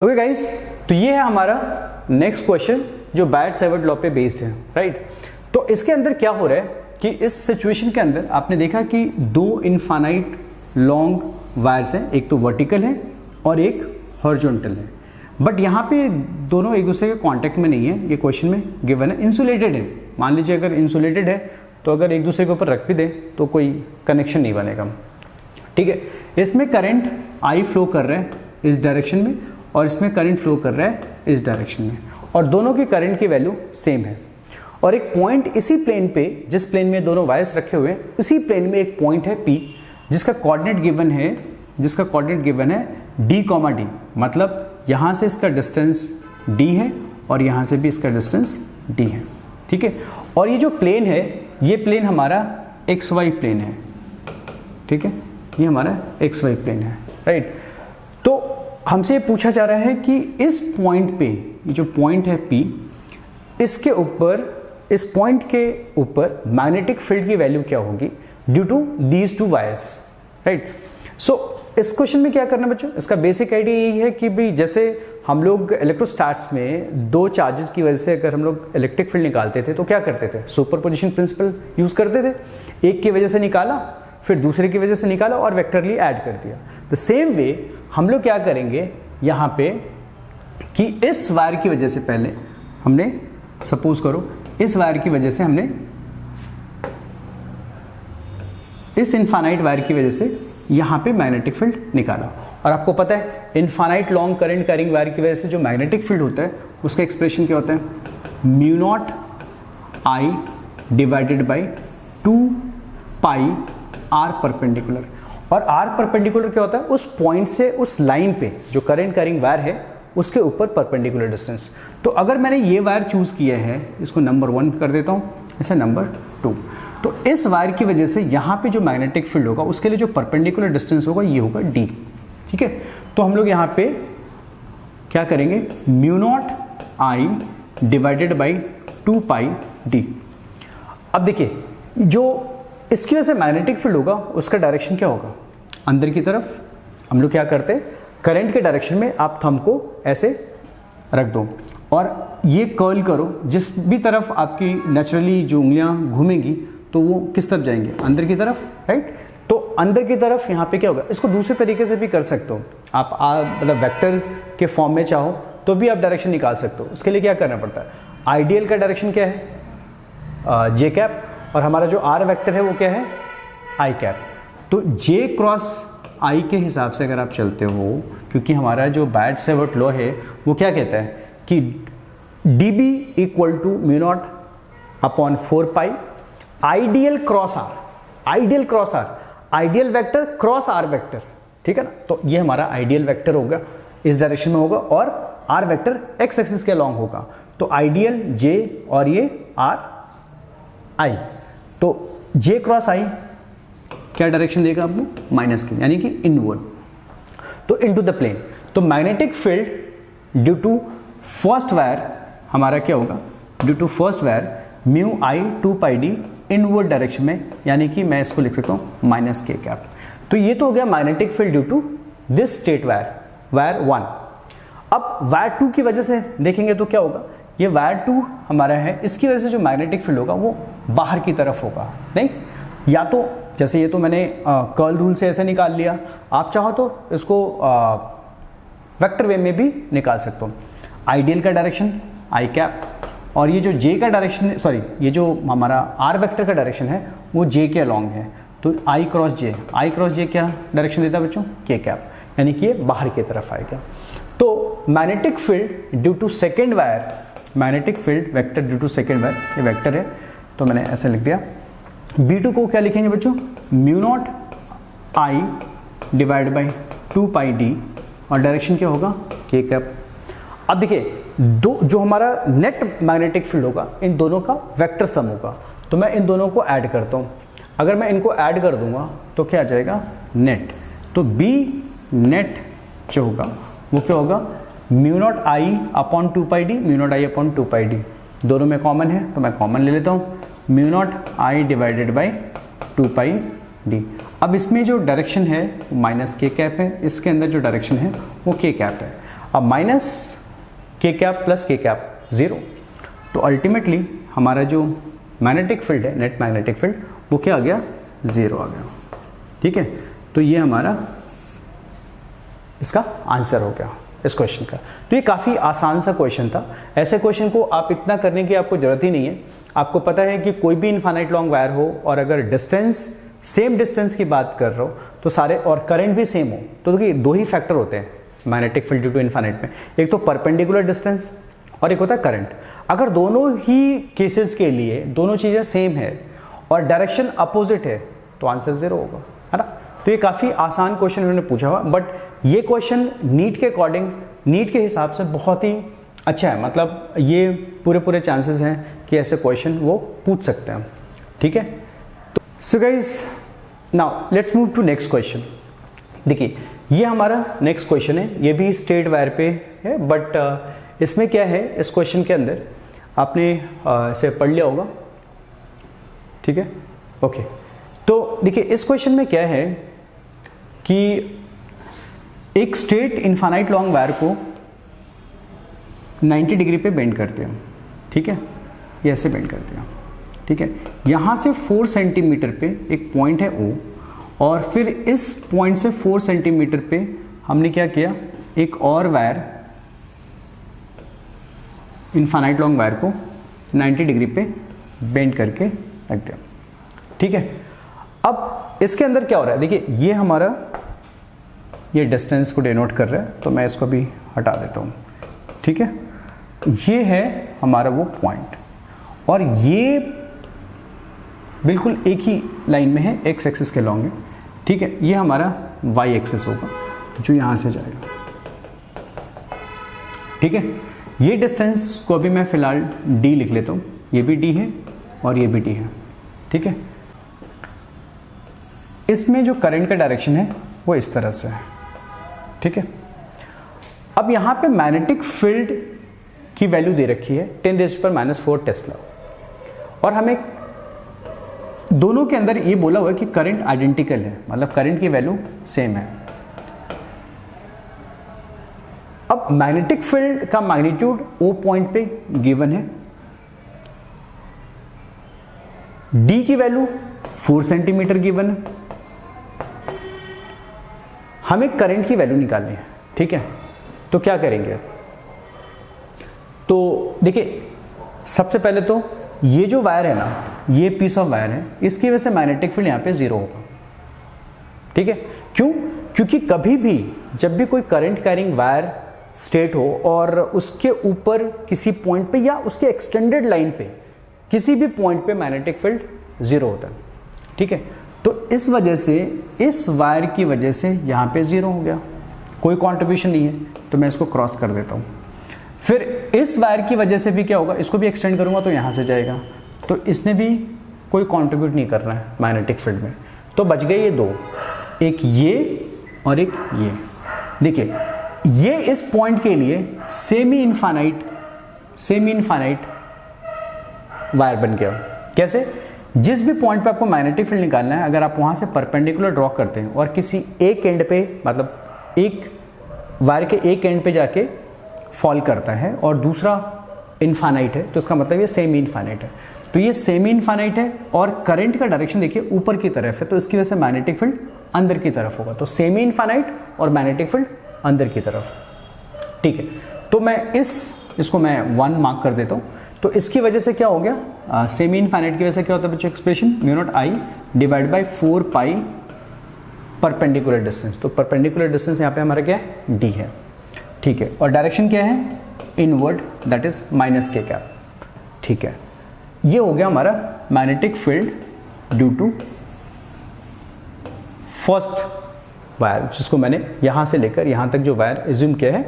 Okay guys, तो ये है हमारा नेक्स्ट क्वेश्चन जो बायट-सैवर्ट लॉ पे बेस्ड है, राइट। तो इसके अंदर क्या हो रहा है कि इस सिचुएशन के अंदर आपने देखा कि दो इनफाइनाइट लॉन्ग वायर्स हैं, एक तो वर्टिकल है और एक हॉरिजॉन्टल है, बट यहाँ पे दोनों एक दूसरे के कांटेक्ट में नहीं है। ये क्वेश्चन में गिवन है, इंसुलेटेड है। मान लीजिए अगर इंसुलेटेड है तो अगर एक दूसरे के ऊपर रख भी दे तो कोई कनेक्शन नहीं बनेगा, ठीक है। इसमें करंट आई फ्लो कर रहा है इस डायरेक्शन में और इसमें करंट फ्लो कर रहा है इस डायरेक्शन में, और दोनों की करंट की वैल्यू सेम है। और एक पॉइंट इसी प्लेन पे, जिस प्लेन में दोनों वायर्स रखे हुए हैं, उसी प्लेन में एक पॉइंट है P जिसका कोऑर्डिनेट गिवन है d, d, मतलब यहाँ से इसका डिस्टेंस d है और यहाँ से भी इसका डिस्टेंस d है, ठीक है। और ये जो प्लेन है, ये प्लेन हमारा XY प्लेन है, ठीक है। ये हमारा XY प्लेन है, राइट। तो हमसे ये पूछा जा रहा है कि इस पॉइंट पे, ये जो पॉइंट है P, इसके ऊपर, इस पॉइंट के ऊपर मैग्नेटिक फील्ड की वैल्यू क्या होगी due to these two wires, right. So इस क्वेश्चन में क्या करना बच्चों, इसका बेसिक आइडिया यही है कि भाई जैसे हम लोग इलेक्ट्रोस्टैट्स में दो चार्जेस की वजह से अगर हम लोग इलेक्ट्रिक फील्ड निकालते थे तो क्या करते थे, सुपरपोजिशन प्रिंसिपल यूज करते थे। एक की वजह से निकाला, फिर दूसरे की वजह से निकाला और वेक्टरली ऐड कर दिया। द सेम वे हम लोग क्या करेंगे यहाँ पे कि इस वायर की वजह से, पहले हमने सपोज करो इस वायर की वजह से हमने, इस इनफाइनाइट वायर की वजह से यहाँ पे मैग्नेटिक फील्ड निकाला। और आपको पता है infinite long current carrying wire की वजह से जो मैग्नेटिक फील्ड होता है उसका एक्सप्रेशन क्या होता है, mu naught I divided by 2 pi R perpendicular. और आर परपेंडिकुलर क्या होता है, उस पॉइंट से उस लाइन पे जो करंट कैरिंग वायर है उसके ऊपर परपेंडिकुलर डिस्टेंस। तो अगर मैंने ये वायर चूज किया है, इसको नंबर 1 कर देता हूँ, ऐसे नंबर 2, तो इस वायर की वजह से यहाँ पे जो मैग्नेटिक फील्ड होगा उसके लिए जो परपेंडिकुलर डिस्टेंस होगा ये होगा d, ठीक है। तो हम लोग यहाँ पे क्या करेंगे, mu naught I divided by 2 pi d। अब देखिए जो इसकी वजह से मैग्नेटिक फील्ड होगा उसका डायरेक्शन क्या होगा, अंदर की तरफ। हम लोग क्या करते हैं, करंट के डायरेक्शन में आप थंब को ऐसे रख दो और ये कर्ल करो, जिस भी तरफ आपकी नेचुरली जो उंगलियां घूमेंगी तो वो किस तरफ जाएंगे, अंदर की तरफ, राइट। तो अंदर की तरफ यहाँ पे क्या होगा, इसको दूसरे तरीके से भी कर सकते हो आप, मतलब वेक्टर के फॉर्म में चाहो तो भी आप डायरेक्शन निकाल सकते हो। उसके लिए क्या करना पड़ता है, आइडियल का डायरेक्शन क्या है, जे कैप, और हमारा जो आर वेक्टर है वो क्या है, आई कैप। तो जे क्रॉस आई के हिसाब से अगर आप चलते हो, क्योंकि हमारा जो बायट-सैवर्ट लॉ है वो क्या कहता है कि D B equal to mu naught upon 4 pi ideal cross R, ideal cross R, ideal vector cross R vector, ठीक है ना। तो ये हमारा आइडियल वेक्टर होगा, इस डायरेक्शन में होगा, और आर वेक्टर एक्स एक्सिस के अलॉन्ग होगा। तो आइडियल जे और ये आर आई, तो जे क्रॉस आई क्या डायरेक्शन देगा आपको, माइनस की, यानी कि इनवर्ड। तो इनटू द प्लेन, तो magnetic field due to first wire हमारा क्या होगा, due to first wire mu I 2 pi D inward direction में, यानी कि मैं इसको लिख सकता हूँ माइनस के कैप। तो ये तो हो गया magnetic field due to this straight wire, wire 1। अब वायर 2 की वजह से देखेंगे तो क्या होगा, ये वायर 2 हमारा है, इसकी वजह से जो मैग्नेटिक फील्ड होगा वो बाहर की तरफ होगा, नहीं, या तो जैसे ये तो मैंने कर्ल रूल से ऐसे निकाल लिया, आप चाहो तो इसको वेक्टर वे में भी निकाल सकते हो। आइडियल का डायरेक्शन आई कैप, और ये जो जे का डायरेक्शन, सॉरी ये जो हमारा आर वेक्टर का डायरेक्शन है वो जे के अलॉन्ग है, तो आई क्रॉस जे, आई क्रॉस जे क्या डायरेक्शन देता है बच्चों, के कैप, यानी कि ये बाहर की तरफ आएगा। तो magnetic field due to second wire, magnetic field vector due to second wire, ये वेक्टर है तो मैंने ऐसे लिख दिया। B2 को क्या लिखेंगे बच्चों, mu naught I divide by 2 pi D, और डायरेक्शन क्या होगा, के कैप। अब देखिए दो जो हमारा नेट मैग्नेटिक फील्ड होगा इन दोनों का वेक्टर सम होगा, तो मैं इन दोनों को ऐड करता हूँ। अगर मैं इनको ऐड कर दूंगा तो क्या आ जाएगा, नेट। तो बी नेट जो होगा वो क्या होगा, म्यू नॉट आई upon 2 pi D, mu naught आई अपॉन 2 पाई डी, दोनों में कॉमन है तो मैं कॉमन ले लेता हूँ, mu naught I divided by 2 pi D. अब इसमें जो डायरेक्शन है माइनस के कैप है, इसके अंदर जो डायरेक्शन है वो के कैप है। अब माइनस के कैप प्लस के कैप 0, तो अल्टीमेटली हमारा जो मैग्नेटिक फील्ड है, नेट मैग्नेटिक फील्ड, वो क्या आ गया, 0 आ गया। ठीक है, तो ये हमारा इसका आंसर हो गया इस क्वेश्चन का। तो ये काफ़ी आसान सा क्वेश्चन था। ऐसे क्वेश्चन को आप इतना करने की आपको ज़रूरत ही नहीं है। आपको पता है कि कोई भी इनफाइनाइट लॉन्ग वायर हो और अगर डिस्टेंस सेम डिस्टेंस की बात कर रहे हो तो सारे, और करंट भी सेम हो, तो देखिए दो ही फैक्टर होते हैं magnetic field due to infinite में, एक तो परपेंडिकुलर डिस्टेंस और एक होता है करंट। अगर दोनों ही केसेस के लिए दोनों चीज़ें सेम है और डायरेक्शन अपोजिट है तो आंसर 0 होगा, है ना। तो ये काफ़ी आसान क्वेश्चन उन्होंने पूछा हुआ, बट ये क्वेश्चन नीट के अकॉर्डिंग, नीट के हिसाब से बहुत ही अच्छा है। मतलब ये पूरे चांसेस हैं कि ऐसे क्वेश्चन वो पूछ सकते हैं। ठीक है, तो so guys now let's move to next question. देखिए ये हमारा नेक्स्ट क्वेश्चन है, ये भी स्ट्रेट वायर पे है, बट इसमें क्या है, इस क्वेश्चन के अंदर आपने इसे पढ़ लिया होगा। ठीक है, ओके। तो देखिए इस क्वेश्चन में क्या है कि एक स्ट्रेट इनफाइनाइट लॉन्ग वायर को 90 डिग्री पे बेंड करते हैं। ठीक है, ये ऐसे बेंड करते हैं। ठीक है, यहाँ से 4 सेंटीमीटर पे एक पॉइंट है O, और फिर इस पॉइंट से 4 सेंटीमीटर पे हमने क्या किया, एक और वायर, इनफाइनाइट लॉन्ग वायर को 90 डिग्री पे बेंड करके रख दिया। ठीक है, अब इसके अंदर क्या हो रहा है, देखिए ये हमारा, ये डिस्टेंस को डिनोट कर रहा है, तो मैं इसको भी हटा देता हूँ। ठीक है, ये है हमारा वो पॉइंट, और ये बिल्कुल एक ही लाइन में है, एक्स एक्सिस के लॉन्ग है। ठीक है, ये हमारा वाई एक्सिस होगा जो यहाँ से जाएगा। ठीक है, ये डिस्टेंस को अभी मैं फिलहाल डी लिख लेता हूँ, ये भी डी है और ये भी डी है। ठीक है, इसमें जो करंट का डायरेक्शन है वो इस तरह से है। ठीक है, अब यहाँ पे मैग्नेटिक फील्ड की वैल्यू दे रखी है 10⁻⁻4 टेस्ला, और हमें दोनों के अंदर ये बोला हुआ है कि करंट आइडेंटिकल है, मतलब करंट की वैल्यू सेम है। अब मैग्नेटिक फील्ड का मैग्नीट्यूड O पॉइंट पे गिवन है, D की वैल्यू 4 सेंटीमीटर गिवन है, हमें करंट की वैल्यू निकालनी है। ठीक है, तो क्या करेंगे, तो देखिए सबसे पहले तो ये जो वायर है ना, ये पीस ऑफ वायर है, इसकी वजह से मैग्नेटिक फील्ड यहाँ पे 0 होगा। ठीक है, क्यों, क्योंकि कभी भी जब भी कोई करंट कैरिंग वायर स्ट्रेट हो और उसके ऊपर किसी पॉइंट पे या उसके एक्सटेंडेड लाइन पे किसी भी पॉइंट पे मैग्नेटिक फील्ड 0 होता है। ठीक है, तो इस वजह से, इस वायर की वजह से यहाँ पे 0 हो गया, कोई कॉन्ट्रीब्यूशन नहीं है, तो मैं इसको क्रॉस कर देता हूँ। फिर इस वायर की वजह से भी क्या होगा, इसको भी एक्सटेंड करूँगा तो यहाँ से जाएगा, तो इसने भी कोई कंट्रीब्यूट नहीं करना है मैग्नेटिक फील्ड में, तो बच गए ये दो, एक ये और एक ये। देखिए ये इस पॉइंट के लिए सेमी इनफाइनाइट वायर बन गया। कैसे, जिस भी पॉइंट पे आपको मैग्नेटिक फील्ड निकालना है, अगर आप वहाँ से परपेंडिकुलर ड्रॉ करते हैं और किसी एक एंड पे, मतलब एक वायर के एक एंड पे जाके फॉल करता है और दूसरा इनफाइनाइट है, तो इसका मतलब ये सेमी इनफाइनाइट है। तो ये सेमी इनफाइनाइट है और करंट का डायरेक्शन देखिए ऊपर की तरफ है, तो इसकी वजह से मैग्नेटिक फील्ड अंदर की तरफ होगा। तो सेमी इनफाइनाइट और मैग्नेटिक फील्ड अंदर की तरफ। ठीक है, तो मैं इसको मैं 1 मार्क कर देता हूँ। तो इसकी वजह से क्या हो गया, सेमी इनफाइनाइट की वजह से क्या होता है बच्चों, expression μ0I divide by 4 pi perpendicular distance. तो परपेंडिकुलर डिस्टेंस यहाँ पे हमारा क्या है, d है। ठीक है, और डायरेक्शन क्या है, inward, that is -k cap. ठीक है, ये हो गया हमारा magnetic field due to first wire, जिसको मैंने यहाँ से लेकर यहाँ तक जो वायर एज्यूम किया है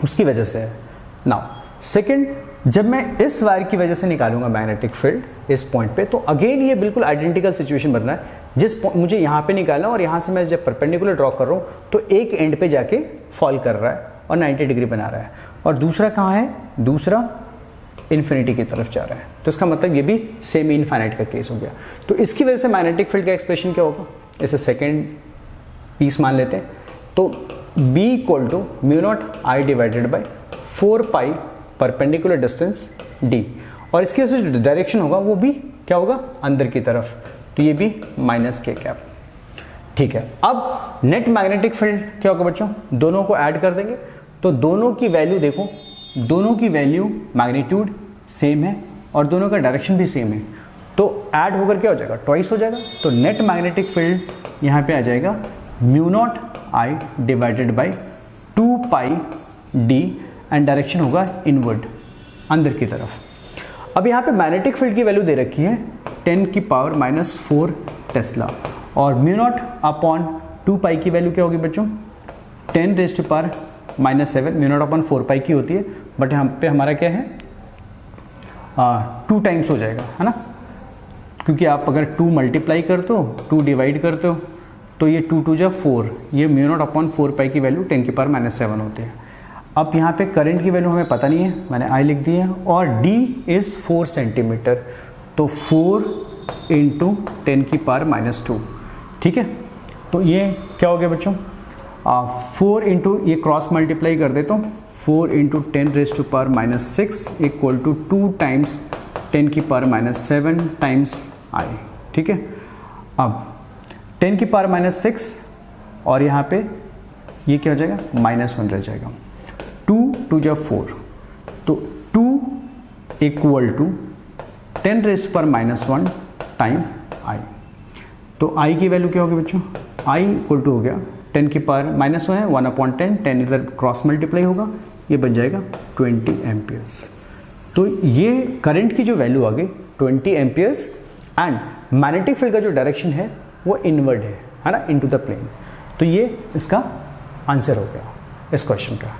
उसकी वजह से है। नाउ सेकंड, जब मैं इस वायर की वजह से निकालूंगा मैग्नेटिक फील्ड इस पॉइंट पे, तो अगेन ये बिल्कुल आइडेंटिकल सिचुएशन बन रहा है। जिस मुझे यहाँ पे निकालना और यहाँ से मैं जब परपेंडिकुलर ड्रॉ कर रहा हूँ तो एक एंड पे जाके फॉल कर रहा है और 90 डिग्री बना रहा है, और दूसरा कहाँ है, दूसरा इन्फिनिटी की तरफ जा रहा है। तो इसका मतलब ये भी सेमी इनफाइनाइट का केस हो गया। तो इसकी वजह से मैग्नेटिक फील्ड का एक्सप्रेशन क्या होगा, इसे सेकेंड पीस मान लेते हैं। तो B equal to mu naught I divided by 4 pi perpendicular distance D, और इसके जो डायरेक्शन होगा वो भी क्या होगा, अंदर की तरफ, तो ये भी माइनस के कैप। ठीक है, अब नेट मैग्नेटिक फील्ड क्या होगा बच्चों, दोनों को ऐड कर देंगे तो दोनों की वैल्यू देखो, दोनों की वैल्यू मैग्नीट्यूड सेम है और दोनों का डायरेक्शन भी सेम है, तो ऐड होकर क्या हो जाएगा, ट्वाइस हो जाएगा। तो नेट मैग्नेटिक फील्ड यहाँ पे आ जाएगा mu naught I divided by 2 pi D and direction होगा इनवर्ड, अंदर की तरफ। अब यहाँ पे मैग्नेटिक फील्ड की वैल्यू दे रखी है 10⁻⁻⁴ टेस्ला, और म्यू नॉट अपॉन 2 पाई की वैल्यू क्या होगी बच्चों, 10⁻⁻⁷ म्यू नॉट अपॉन 4 पाई की होती है, बट यहाँ पे हमारा क्या है 2 टाइम्स हो जाएगा, है ना, क्योंकि आप अगर 2 मल्टीप्लाई करते हो, 2 डिवाइड करते हो, तो ये 2 2 जा 4, ये म्यू नॉट अपॉन 4 पाई की वैल्यू 10⁻⁷ होती है। अब यहाँ पे करंट की वैल्यू हमें पता नहीं है, मैंने आई लिख दी है, और d इज़ 4 सेंटीमीटर, तो 4 × 10⁻², ठीक है। तो ये क्या हो गया बच्चों, 4 इंटू ये क्रॉस मल्टीप्लाई कर देता हूँ, 4 × 10⁻⁶ equal to 2 times 10⁻⁷ times I, ठीक है। अब 10⁻⁶ और यहाँ पे ये क्या हो जाएगा, -1 रह जाएगा, 2 2 जा 4, तो 2 इक्वल टू 10⁻⁻1 टाइम आई। तो आई की वैल्यू क्या होगी बच्चों, आई इक्वल टू हो गया 10⁻⁻1 है, 1/10, 10 इधर क्रॉस मल्टीप्लाई होगा, ये बन जाएगा 20 एम्पियर्स। तो ये करंट की जो वैल्यू आ गई 20 एम्पियर्स, एंड मैग्नेटिक फील्ड का जो डायरेक्शन है वो इनवर्ड है ना, इनटू द प्लेन। तो ये इसका आंसर हो गया इस क्वेश्चन का।